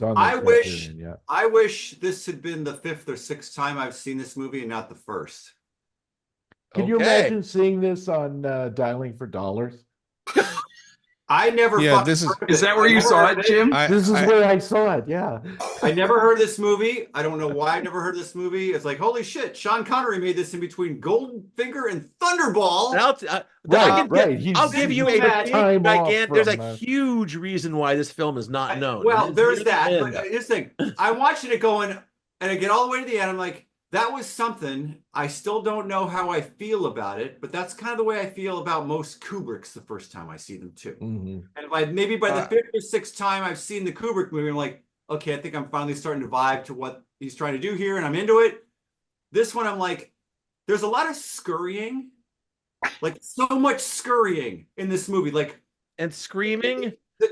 on the I wish Criterion, yeah. I wish this had been the fifth or sixth time I've seen this movie and not the first. Can you Okay. imagine seeing this on Dialing for Dollars? I never Yeah, fucking this is. heard of Is it. that where I you never saw heard it, of Jim? This is where I saw it, yeah. I never heard of this movie. I don't know why I never heard of this movie. It's like, holy shit, Sean Connery made this in between Goldfinger and Thunderball. And Right. I'll give you a Sidney big, Lumet there's a from, huge reason why this film is not known. Well, there's that. And- But here's the thing. I'm watching it going, and I get all the way to the end. I'm like, that was something. I still don't know how I feel about it, but that's kind of the way I feel about most Kubricks the first time I see them too. Mhm. And if maybe by the fifth or sixth time I've seen the Kubrick movie, I'm like, okay, I think I'm finally starting to vibe to what he's trying to do here, and I'm into it. This one, I'm like, there's a lot of scurrying, like so much scurrying in this movie, like and screaming. The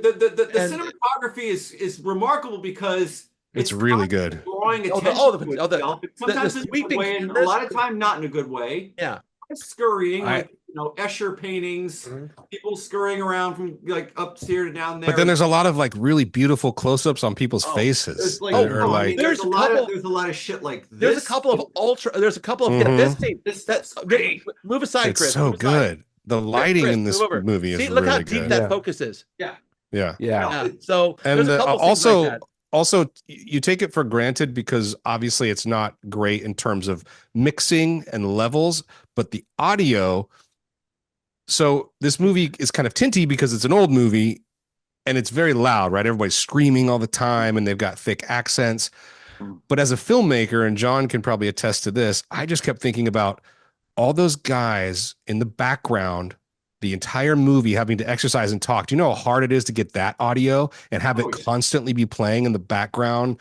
cinematography is remarkable because It's really good. drawing attention to itself. Sometimes it's a good way, and a lot of time not in a good way. Yeah. Scurrying, like Escher paintings, people scurrying around from like up here to down there. But then there's a lot of like really beautiful close-ups on people's faces. There's a lot of shit like this. There's a couple of this scene. Move aside, it's Chris. so good. The lighting in this movie is really good. Look how deep that focus is. Yeah. So and also you take it for granted because obviously it's not great in terms of mixing and levels, but the audio. So this movie is kind of tinty because it's an old movie and it's very loud, right? Everybody's screaming all the time and they've got thick accents. But as a filmmaker, and John can probably attest to this, I just kept thinking about all those guys in the background the entire movie having to exercise and talk. Do you know how hard it is to get that audio and have it constantly be playing in the background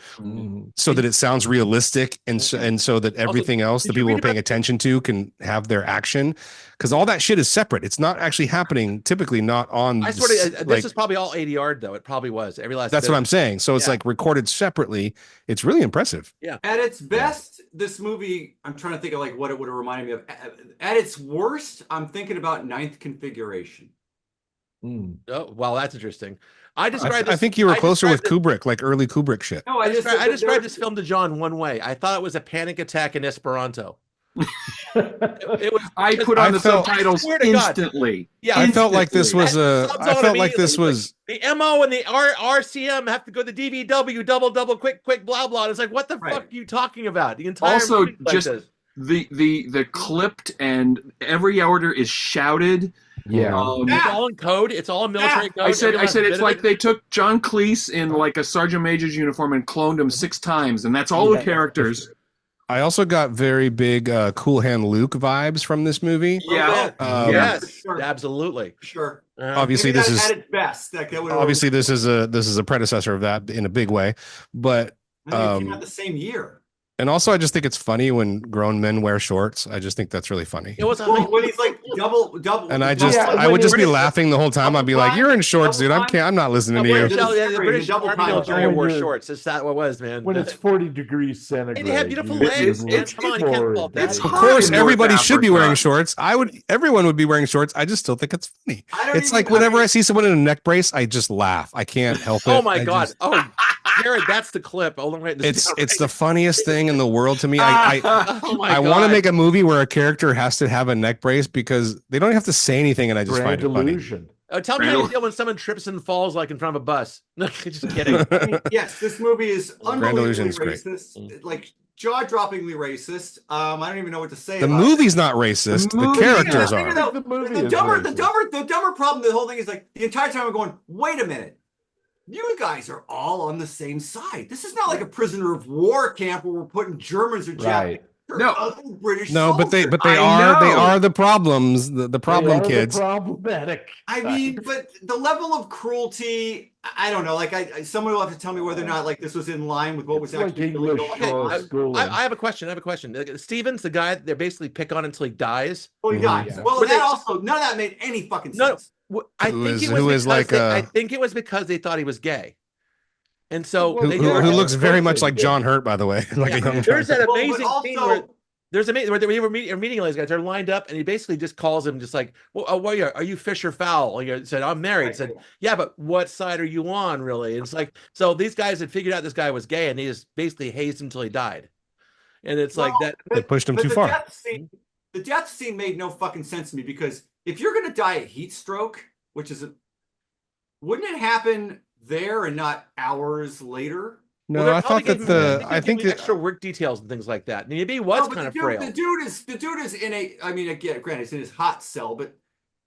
so that it sounds realistic and so that everything else that people are paying attention to can have their action? Because all that shit is separate. It's not actually happening, typically not on. I swear this is probably all ADR though. It probably was every last. That's what I'm saying. So it's like recorded separately. It's really impressive. Yeah. At its best, this movie, I'm trying to think of like what it would have reminded me of. At its worst, I'm thinking about Ninth Configuration. Oh, well, that's interesting. I think you were closer with Kubrick, like early Kubrick shit. No, I described this film to John one way. I thought it was a panic attack in Esperanto. I put on the subtitles instantly. Yeah, I felt like this was the MO and the RCM have to go to DVW double quick blah blah. It's like, what the fuck are you talking about? The entire also movie just like the clipped and every order is shouted. Yeah, it's all in code. It's all in military code. I said it's like they took John Cleese in like a sergeant major's uniform and cloned him 6 times, and that's all the characters. I also got very big Cool Hand Luke vibes from this movie. Yeah. Yes, sure. Absolutely. Sure. Obviously, this is at its best. Obviously, this is a predecessor of that in a big way, but it came out the same year. And also, I just think it's funny when grown men wear shorts. I just think that's really funny. It was when he's like double. And I would just be laughing the whole time. I'd be like, "You're in shorts, dude. I'm not listening to you." The British Army military wore shorts. Is that what it was, man? When it's 40 degrees centigrade. And they have beautiful legs. Come on, you can't fault that. Of course, everybody should be wearing shorts. Everyone would be wearing shorts. I just still think it's funny. It's like whenever I see someone in a neck brace, I just laugh. I can't help it. Oh my god! Oh, Jared, that's the clip. Oh, it's the funniest thing in the world to me. I want to make a movie where a character has to have a neck brace because they don't have to say anything, and I just find it funny. Tell me how you feel when someone trips and falls like in front of a bus. Just kidding. Yes, this movie is unbelievably racist, like jaw-droppingly racist. I don't even know what to say. The movie's not racist. The characters are. The dumber problem. The whole thing is like the entire time I'm going, wait a minute. You guys are all on the same side. This is not like a prisoner of war camp where we're putting Germans or Japanese. No, British. No, but they are the problems. The problem kids. Problematic. I mean, but the level of cruelty. I don't know. Like, someone will have to tell me whether or not like this was in line with what was actually going on. I have a question. Stevens, the guy they basically pick on until he dies. Oh, he dies. Well, that also none of that made any fucking sense. I think it was because they thought he was gay, and so who looks very much like John Hurt, by the way. Like a young there's that amazing scene where There's a meeting where they were meeting all these guys. They're lined up, and he basically just calls him, just like, "Well, are you fish or fowl?" And he said, "I'm married." He said, "Yeah, but what side are you on, really?" And it's like, so these guys had figured out this guy was gay, and he just basically hazed him until he died. And it's like that. They pushed him too far. The death scene made no fucking sense to me, because if you're gonna die of heat stroke, which is wouldn't it happen there and not hours later? No, Well, I thought that I think extra work details and things like that. And he was kind of frail. The dude is in a. I mean, again, granted, it's in his hot cell, but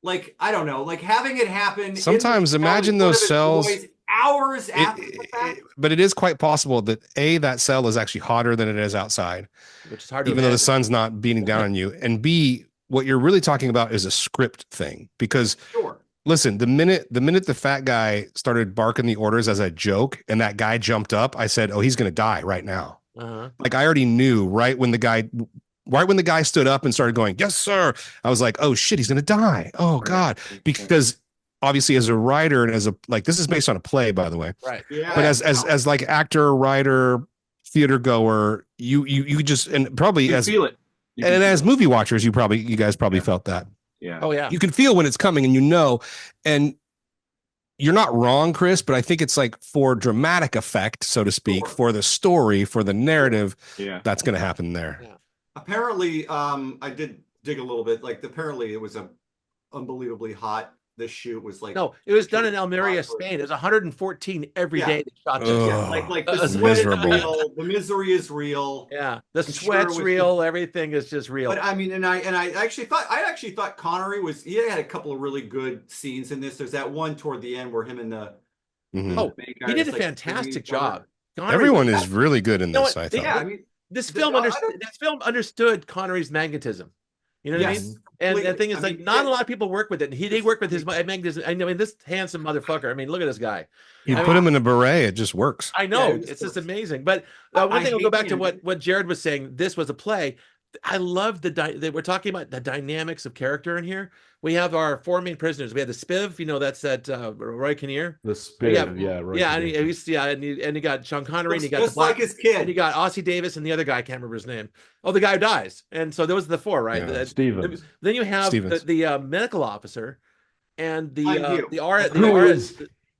like, I don't know, like having it happen. Sometimes imagine those cells hours after the fact. But it is quite possible that that cell is actually hotter than it is outside, which is hard, even though the sun's not beating down on you. And B, what you're really talking about is a script thing, because listen, the minute the fat guy started barking the orders as a joke and that guy jumped up, I said, "Oh, he's going to die right now." Like, I already knew right when the guy stood up and started going, "Yes, sir." I was like, "Oh shit, he's going to die." Oh God. Because obviously as a writer and as a, like, this is based on a play, by the way. Right. Yeah. But as like actor, writer, theater goer, you just, and probably You as feel it. and as movie watchers, you guys probably felt that. Yeah. Oh yeah. You can feel when it's coming, and and you're not wrong, Chris, but I think it's like for dramatic effect, so to speak, for the story, for the narrative, that's going to happen there. Yeah. Apparently, I did dig a little bit. Like, apparently it was unbelievably hot. This shoot was like, no, it was done in Almeria, Spain. It was 114 every day they shot this. Yeah, like the sweat is real, the misery is real. Yeah, the sweat's real. Everything is just real. But I mean, and I actually thought Connery he had a couple of really good scenes in this. There's that one toward the end where him and the he did a fantastic job. Everyone is really good in this. I thought. Yeah, I mean, this film understood Connery's magnetism. You know what I mean? And the thing is, like, not a lot of people work with it. And he did work with his magnetism. I mean, this handsome motherfucker. I mean, look at this guy. You put him in a beret, it just works. I know. It's just amazing. But one thing, I'll go back to what Jared was saying. This was a play. I love we're talking about the dynamics of character in here. We have our four main prisoners. We have the Spiv, that's that Roy Kinnear. The Spiv, Roy Kinnear. And you got Sean Connery, and you got just like his kid, and you got Ossie Davis, and the other guy, I can't remember his name. Oh, the guy who dies. And so those are the four, right? Yeah, Stevens. Then you have the medical officer, and the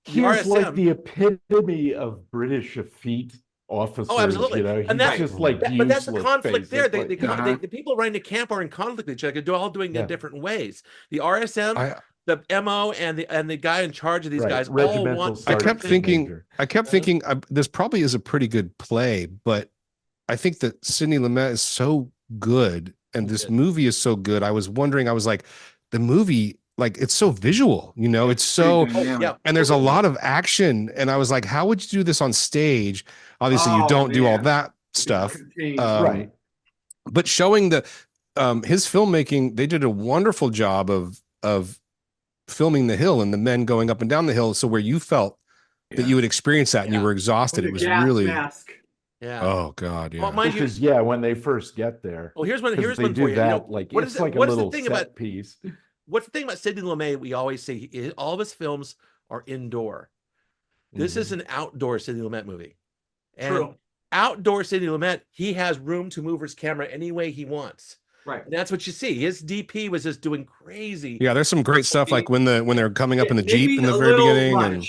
He was like the epitome of British effete officers. Oh, absolutely. And that's just like, but that's the conflict there. The people running the camp are in conflict with each other. They're all doing it in different ways. The RSM, the MO, and the guy in charge of these guys all want. I kept thinking this probably is a pretty good play, but I think that Sidney Lumet is so good, and this movie is so good. I was wondering. I was like, the movie. Like, it's so visual, it's so, and there's a lot of action. And I was like, how would you do this on stage? Obviously you don't do all that stuff. Right. But showing his filmmaking, they did a wonderful job of filming the hill and the men going up and down the hill. So where you felt that you would experience that and you were exhausted, it was really, oh God. Yeah. Well, when they first get there. Well, here's one for you. It's like a little set piece. What's the thing about Sidney Lumet? We always say all of his films are indoor. This is an outdoor Sidney Lumet movie. And outdoor Sidney Lumet, he has room to move his camera any way he wants. Right. And that's what you see. His DP was just doing crazy. Yeah, there's some great stuff like when they're coming up in the Jeep in the very beginning.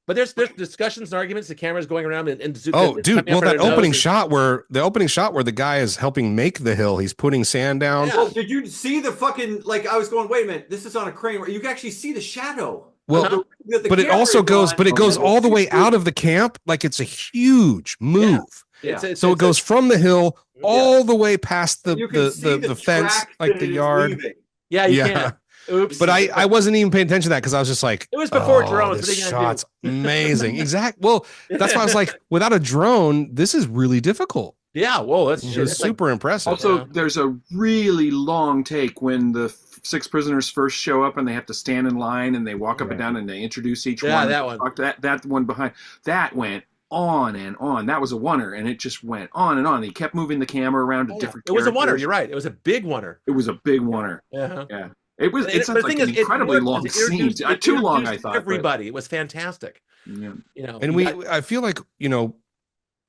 But there's discussions and arguments. The camera's going around and dude, well, that opening shot where the guy is helping make the hill, he's putting sand down. Yeah. Well, did you see the fucking, like, I was going, wait a minute, this is on a crane where you can actually see the shadow. Well, but it also goes, it goes all the way out of the camp. Like, it's a huge move. Yeah. So it goes from the hill all the way past the fence, like the yard. Leaving. Yeah, you can. Oops. But I wasn't even paying attention to that because I was just like, it was before drones. This shot's amazing. Exactly. Well, that's why I was like, without a drone, this is really difficult. Yeah. Well, that's super impressive. Also, there's a really long take when the 6 prisoners first show up and they have to stand in line and they walk up and down and they introduce each one. Yeah, that one. That one behind that went on and on. That was a oneer, and it just went on and on. He kept moving the camera around to different. It was a oneer. You're right. It was a big oneer. It was a big oneer. Yeah. It was. It sounds like an incredibly long scene. Too long, I thought. Everybody, it was fantastic. Yeah. And I feel like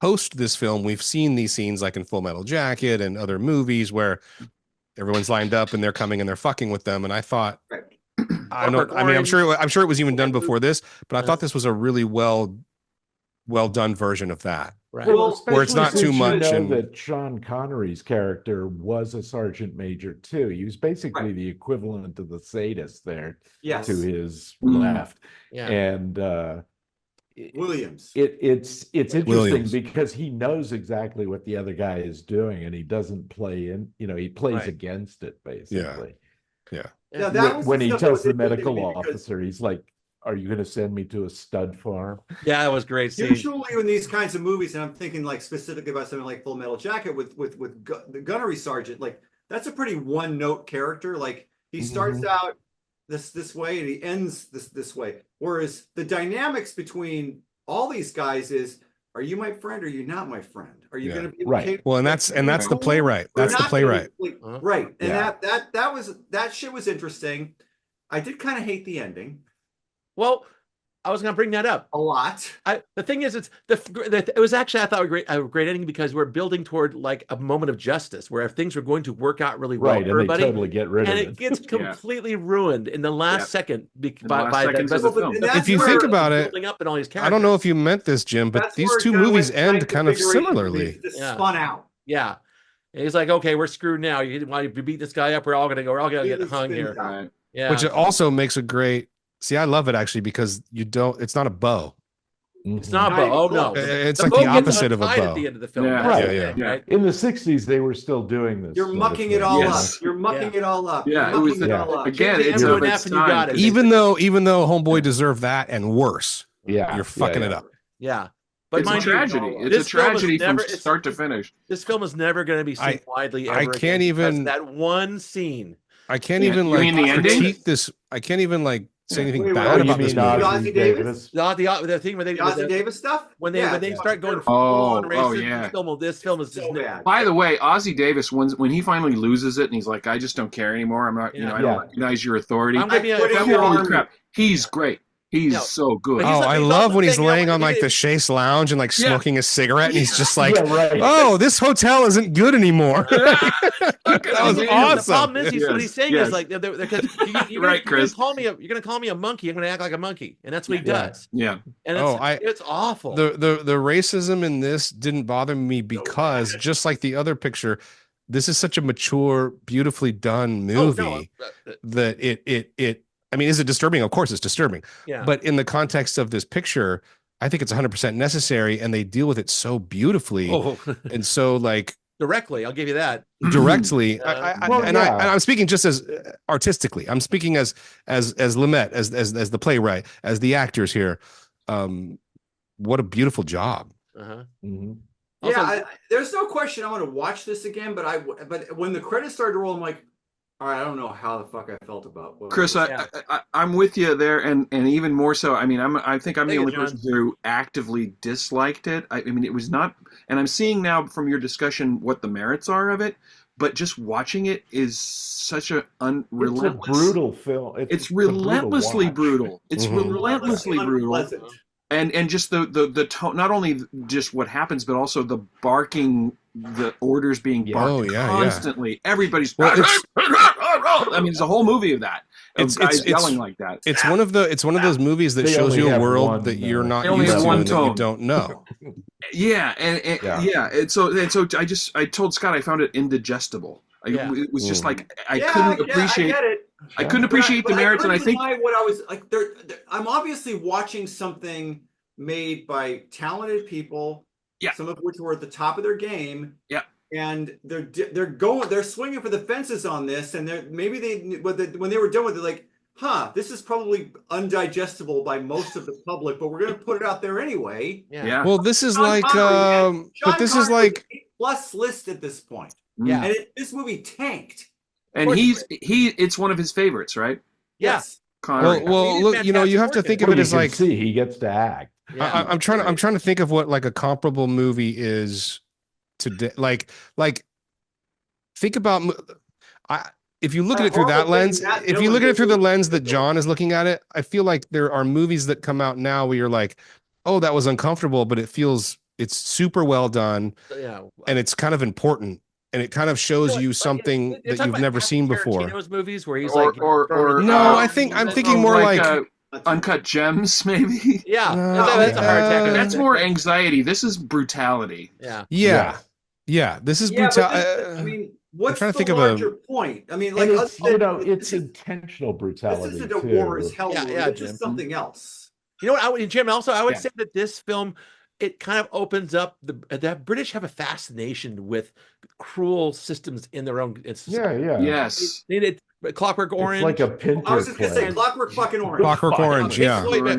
post this film, we've seen these scenes like in Full Metal Jacket and other movies where everyone's lined up and they're coming and they're fucking with them. And I thought, Right. I'm sure it was even done before this, but I thought this was a really well done version of that. Right. Well, Where it's not especially too since much You know and- that Sean Connery's character was a sergeant major too. He was basically Right. the equivalent of the sadist there Yes. to his Mm. left. Yeah. And Williams. it's interesting Williams. because he knows exactly what the other guy is doing, and he doesn't play in. He plays Right. against it basically. Yeah, Yeah. that was When the he stuff that tells was the interesting medical to me because officer, he's like, "Are you going to send me to a stud farm?" Yeah, it was great scene. Usually in these kinds of movies, and I'm thinking like specifically about something like Full Metal Jacket with the gunnery sergeant, like that's a pretty one note character. Like he starts out this way and he ends this way. Whereas the dynamics between all these guys is, are you my friend or are you not my friend? Are you Yeah. going to be Right. okay? Well, and that's the playwright. Or That's the not playwright. gonna be, Uh-huh. right. And Yeah. that shit was interesting. I did kind of hate the ending Well, I was going to bring that up. a lot. The thing is, it was actually, I thought, a great ending because we're building toward like a moment of justice where things were going to work out really well Right, for and they everybody. totally get rid And of it gets Yeah. completely ruined in the last Yeah. second the by last seconds the of the best- film. And that's If you where- think about it, building up in all these I characters. don't know if you meant this, Jim, but That's these where it two kinda movies went end to kind of configuration for me. similarly. It just Yeah. spun out. Yeah. And he's like, okay, we're screwed now. You want to beat this guy up? We're all gonna get It hung spins here. out. Right. Yeah. Which also makes a great. See, I love it actually because it's not a bow. It's not a Not bow. Oh even no. close. It's The like bow the gets opposite of a untied at bow. the end of the film. Yeah. That's Right. the Yeah, thing, yeah. right? In the 60s, they were still doing this. You're sort of mucking it thing. all Yes. up. You're mucking it all up. Yeah, You're it was mucking the- all up. again, Give the it's M to of an its F and you got time. it. Even though Homeboy deserved that and worse, Yeah, you're fucking it up. Yeah. But It's a mind you, tragedy. It's a this film is tragedy from never- it's- start to finish. this film is never going to be seen widely ever I again can't because even- that one scene. I can't Yeah, even you mean the ending? critique this. I can't even like say anything Wait, bad Oh, you about this mean movie. Ozzy Ozzy Davis? Davis? The thing where they The Ozzy Davis stuff? when Yeah, they it's start going fucking full on Oh, racist, yeah. this film is so just bad. By the way, Ozzy Davis, when he finally loses it and he's like, I just don't care anymore. I'm not, I don't Yeah. recognize your authority. I'm gonna be put it Holy on- crap. He's great. He's No. so good. But he's Oh, like- I he's love also when he's saying, yeah, laying on but like it the is- chaise lounge and like Yeah. smoking a cigarette, and he's just like, Yeah, right. "Oh, this hotel isn't good anymore." That was The awesome. problem is, what he's saying Yes. is like, because you're Right, Chris. you're gonna call me a monkey. I'm gonna act like a monkey, and that's what he Yeah. does. Yeah. And Oh, it's awful. The racism in this didn't bother me because just like the other picture, this is such a mature, beautifully done movie that it. I mean, is it disturbing? Of course, it's disturbing. yeah. But in the context of this picture, I think it's 100% necessary, and they deal with it so beautifully oh, and so like directly, I'll give you that. directly. Well, And yeah. I'm speaking just as artistically. I'm speaking as Lumet, as the playwright, as the actors here. What a beautiful job. Uh-huh. Mhm. Also- Yeah, there's no question I want to watch this again, but when the credits started to roll, I'm like, all right, I don't know how the fuck I felt about what Chris, Yeah. I'm with you there, and even more so. I mean, I think I'm the Thank you, only John. person who actively disliked it. I mean, it was not, and I'm seeing now from your discussion what the merits are of it. But just watching it is such a It's a relentless, brutal film. It's a brutal relentlessly watch. brutal. It's Mhm. relentlessly brutal. Unpleasant. And just the tone, not only just what happens, but also the barking, the orders being Yeah. barked Oh, yeah, yeah. constantly. Everybody's. Well, I mean, it's a whole movie of that. Of It's- guys it's- yelling like that. It's one of those movies that They shows only you a have world one, that you're not They only used have to one and that you tone. don't know. Yeah, and Yeah. yeah, and so I told Scott I found it indigestible. Yeah. It was just Mm. like I Yeah, couldn't yeah, appreciate. I get it. I couldn't appreciate the merits, and I think deny what I was like. I'm obviously watching something made by talented people. Yeah. Some of which were at the top of their game. Yeah. And they're swinging for the fences on this, and when they were done with it, like, this is probably undigestible by most of the public, but we're going to put it out there anyway. yeah. Well, this is Sean like, Connery, man. but this Sean is Connery like, plus list at this point, Yeah. and this movie tanked. And it's one of his favorites, right? Yes. Connery. well, He look, did you have to fantastic think work of Well, it you as can like, see he gets to act. Yeah. I'm trying to think of what like a comparable movie is today. Like think about, if you look at it through that Horrible lens, thing Matt if you Dillon look at it did through the was- lens that John is looking at it, I feel like there are movies that come out now where you're like, oh, that was uncomfortable, but it feels It's super well done, Yeah, and it's kind of important, and it kind of shows you something that you've never seen before. Tarantino's movies where he's or, like, no, I think I'm thinking more like Uncut Gems, maybe. yeah, No, that's a heart attack. That's more anxiety. This is brutality. Yeah, this is Yeah, brutal. but I mean, what's trying to the think of larger point? I mean, like, it's, other than- it's intentional brutality. This isn't a war as hell Yeah, movie. yeah, It's Jim. just something else. You know what, Jim? Also, I would say that this film, it kind of opens up the British have a fascination with cruel systems in their own. Yes. Clockwork Orange. It's like a Pinter I was just gonna say play. Clockwork fucking Orange. Clockwork Orange,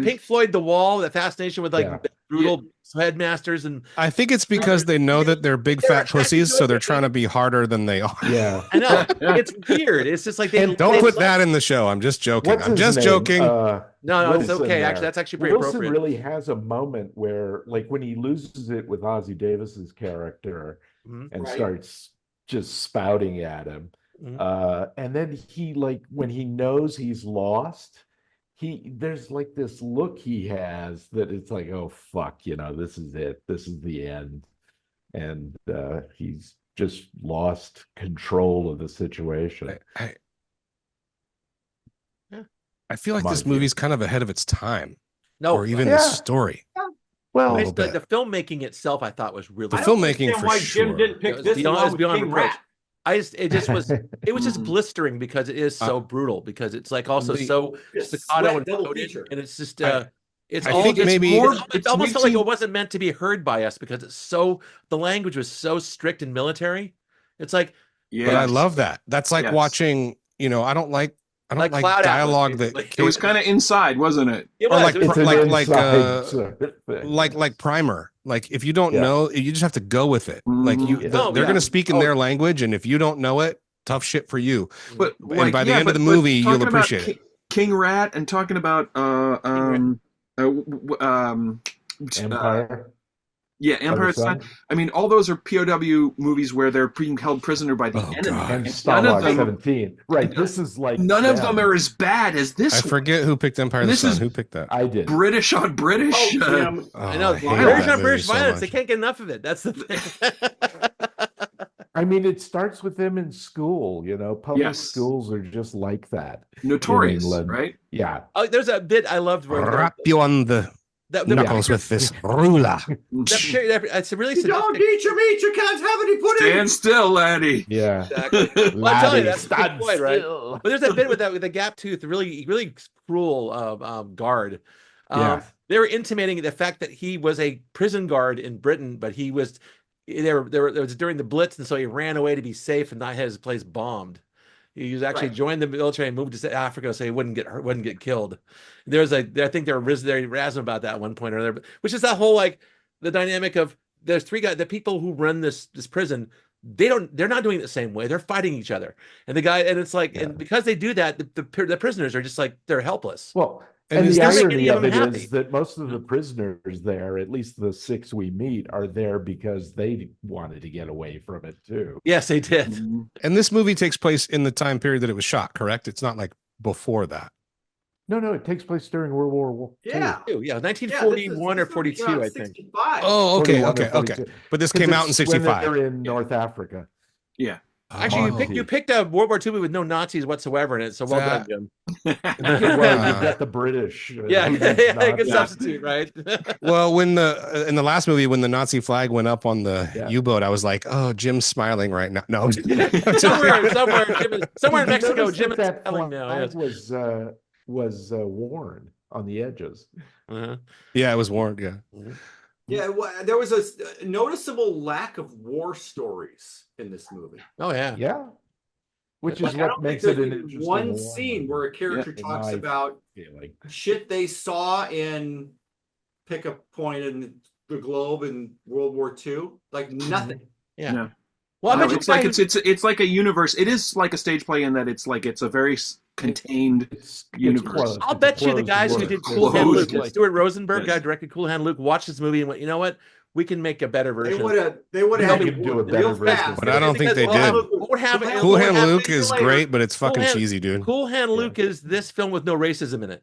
Pink Floyd, The Wall, the fascination with like brutal headmasters, and I think it's because they know that they're big fat pussies, so they're trying to be harder than they are. Yeah, I know. It's weird. It's just like don't put that in the show. I'm just joking. What's I'm his just name? No, joking. it's Wilson okay. there. Actually, that's actually pretty Wilson appropriate. really has a moment where, like, when he loses it with Ozzie Davis's character and starts just spouting at him, and then he, like, when he knows he's lost, there's like this look he has that it's like, oh fuck, this is it. This is the end, and he's just lost control of the situation. I feel like this movie's kind of ahead of its time. No, or even the story. Well, the filmmaking itself, I thought was really the filmmaking for why sure. Jim didn't pick this beyond King reproach. Rat. It was just blistering because it is so brutal, because it's like also so staccato and coded, and it's just it's I all think just maybe it almost felt like it wasn't meant to be heard by us because it's so, the language was so strict and military. It's like, but I love that. That's like watching, I don't like dialogue that it was kind of inside, wasn't it? Like Primer. Like if you don't know, you just have to go with it. Like they're going to speak in their language, and if you don't know it, tough shit for you. But and by the end of the movie, you'll appreciate it. King Rat and talking about Empire. Empire's Son. I mean, all those are POW movies where they're being held prisoner by the enemy. And Star 17. Right. This is like none of them are as bad as this. I forget who picked Empire of the Sun. Who picked that? I did. British on British. I know. British on British violence. They can't get enough of it. That's the thing. I mean, it starts with them in school. Public schools are just like that. Notorious, right? Yeah. Oh, there's a bit I loved where wrap you on the knuckles with this ruler. It's really you don't eat your meat. You can't have any pudding. Stand still, laddie. Yeah. Exactly. Well, I'm telling you, that's the stand point, right? still. But there's that bit with the gap tooth, really, really cruel guard. They were intimating the fact that he was a prison guard in Britain, but it was during the Blitz, and so he ran away to be safe and not have his place bombed. He was actually joined the military and moved to Africa so he wouldn't get hurt, wouldn't get killed. I think they were razzing about that at one point or another, which is that whole, like, the dynamic of there's three guys, the people who run this prison, they're not doing it the same way. They're fighting each other. And it's like, and because they do that, the prisoners are just like, they're helpless. Well, and the irony of it is that most of the prisoners there, at least the 6 we meet, are there because they wanted to get away from it too. Yes, they did. And this movie takes place in the time period that it was shot, correct? It's not like before that. No, it takes place during World War II. Yeah, 1941 or 42, I think. Oh, okay. But this came out in 65. They're in North Africa. Yeah. Actually, you picked a World War II movie with no Nazis whatsoever in it, so well done, Jim. Well, you got the British. Good substitute, right? Well, when in the last movie, when the Nazi flag went up on the U-boat, I was like, "Oh, Jim's smiling right now." No, somewhere in Mexico, Jim is smiling now. Was worn on the edges. Yeah, it was worn. Yeah. Yeah, there was a noticeable lack of war stories in this movie. Oh yeah, which is what makes it an interesting one scene where a character talks about shit they saw in pick a point in the globe in World War II. Like nothing. Yeah. Well, it's like a universe. It is like a stage play in that it's a very contained universe. I'll bet you the guys who did Cool Hand Luke, Stuart Rosenberg, guy directed Cool Hand Luke, watched this movie and went, you know what? We can make a better version. They would have had do a better version. But I don't think they did. Cool Hand Luke is great, but it's fucking cheesy, dude. Cool Hand Luke is this film with no racism in it.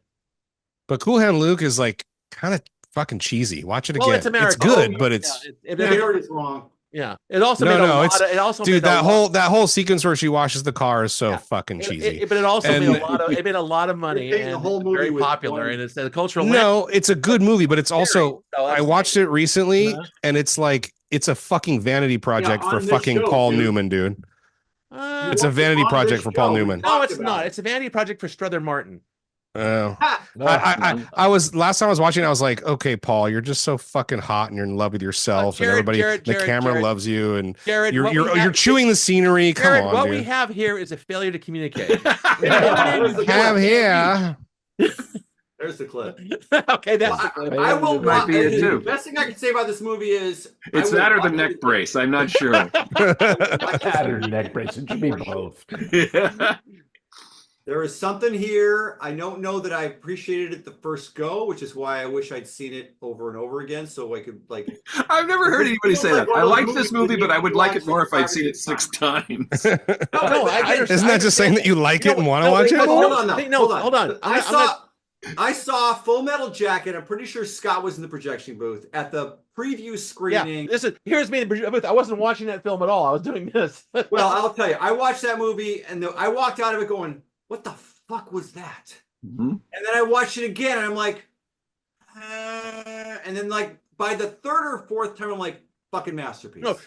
But Cool Hand Luke is like kind of fucking cheesy. Watch it Well, again. it's America. Good, but it's the narrative is wrong. Yeah, it also made a lot. It also dude, made that whole sequence where she washes the car is so fucking cheesy. But it also made a lot of money, and the whole movie very popular, and it's a cultural. No, it's a good movie, but it's also I watched it recently, and it's like it's a fucking vanity project for fucking Paul Newman, dude. It's a vanity project for Paul Newman. No, it's not. It's a vanity project for Strother Martin. Oh, I was last time I was watching, I was like, okay, Paul, you're just so fucking hot and you're in love with yourself, and everybody, the camera loves you, and you're chewing the scenery. Come on, what dude. we have here is a failure to communicate. have here. There's the clip. Okay, that's the clip. I will might be it too. The best thing I can say about this movie is it's that or the neck brace. I'm not sure. That or neck brace. It should be both. Yeah. There is something here. I don't know that I appreciated it the first go, which is why I wish I'd seen it over and over again, so I could like. I've never heard anybody say that. I liked this movie, but I would like it more if I'd seen it 6 times. Isn't that just saying that you like it and want to watch it? Hold on, hold on. I saw Full Metal Jacket. I'm pretty sure Scott was in the projection booth at the preview screening. Yeah, here's me in the booth. I wasn't watching that film at all. I was doing this. Well, I'll tell you, I watched that movie and I walked out of it going, "What the fuck was that?" Mm-hmm. And then I watched it again, and I'm like, and then like by the third or fourth time, I'm like, "Fucking masterpiece." No,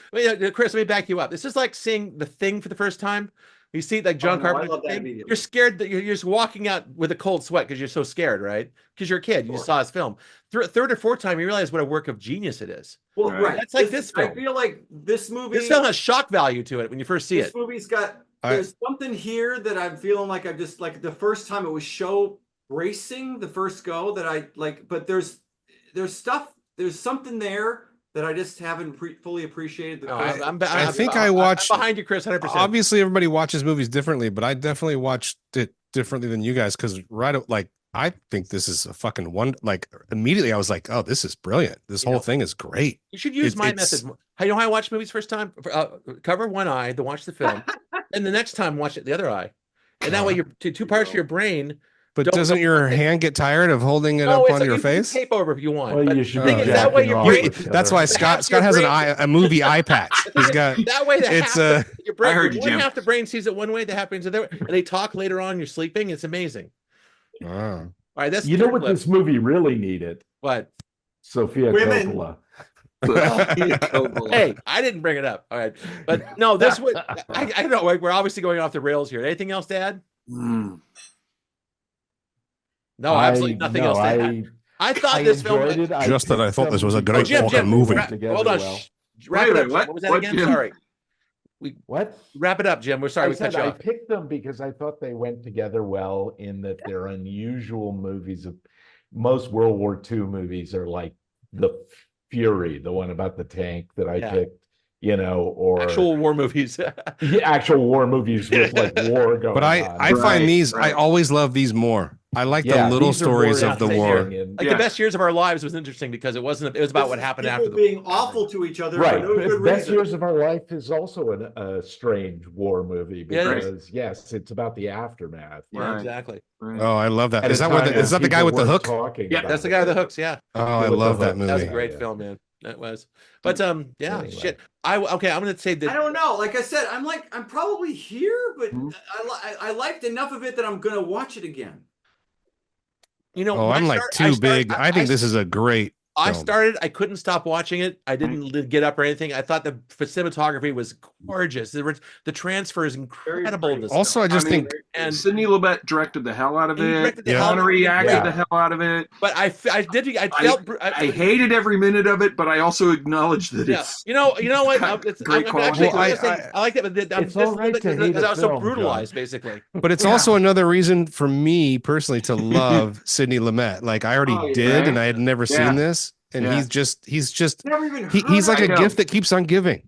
Chris, let me back you up. This is like seeing The Thing for the first time. You see, like John Carpenter, you're scared that you're just walking out with a cold sweat because you're so scared, right? Because you're a kid, you just saw his film. Third or fourth time, you realize what a work of genius it is. Well, right. That's like this film. I feel like this movie. This film has shock value to it when you first see it. This movie's got. There's something here that I'm feeling like I've just like the first time it was show bracing the first go that I like, but there's something there that I just haven't fully appreciated. I think I watched I'm behind you, Chris, 100%. Obviously, everybody watches movies differently, but I definitely watched it differently than you guys because I think this is a fucking one. Like immediately, I was like, "Oh, this is brilliant. This whole thing is great." You should use my method. You know how I watch movies first time? Cover one eye, then watch the film, and the next time watch it the other eye, and that way you're two parts of your brain. But doesn't your hand get tired of holding it up on your face? Tape over if you want. Well, you should that way your brain. That's why Scott has a movie eye patch. He's got that way. Your brain. I heard you, Jim. One half the brain sees it one way, that happens the other, and they talk later on. You're sleeping. It's amazing. Oh. All right, that's what this movie really needed. What? Sophia Coppola. Hey, I didn't bring it up. All right, but no, this would. I know we're obviously going off the rails here. Anything else to add? No, absolutely nothing else to add. I thought this film. I thought this was a great fucking movie. Hold on. Wrap it up. What was that again? Jim? Sorry. What? Wrap it up, Jim. We're sorry we cut you I off. picked them because I thought they went together well in that they're unusual movies. Most World War II movies are like The Fury, the one about the tank that I picked, or actual war movies. Actual war movies with like war going on. But I find these, I always love these more. I like the little stories of the war. Like the best years of our lives was interesting because it was about what happened after the being awful to each other. Right. For no good Best reason. Years of Our Life is also a strange war movie because yes, it's about the aftermath. Yeah, exactly. Right. Oh, I love that. Is that the guy with the hook? Yeah, that's the guy with the hooks. Yeah. Oh, I love that movie. That was a great film, man. That was. But anyway. Shit. I'm gonna say that. I don't know. Like I said, I'm probably here, but I liked enough of it that I'm gonna watch it again. I'm too big. I think this is a great film. I couldn't stop watching it. I didn't get up or anything. I thought the cinematography was gorgeous. The transfer is incredible. In this also, film. I just think Sidney Lumet directed the hell out of it. Connery acted the hell out of it. But I hated every minute of it, but I also acknowledge that it's you know what? It's great quality. I like that, but it's all right because I was so brutalized, basically. But it's also another reason for me personally to love Sidney Lumet. Like I already did, and I had never seen this. And he's like a gift that keeps on giving.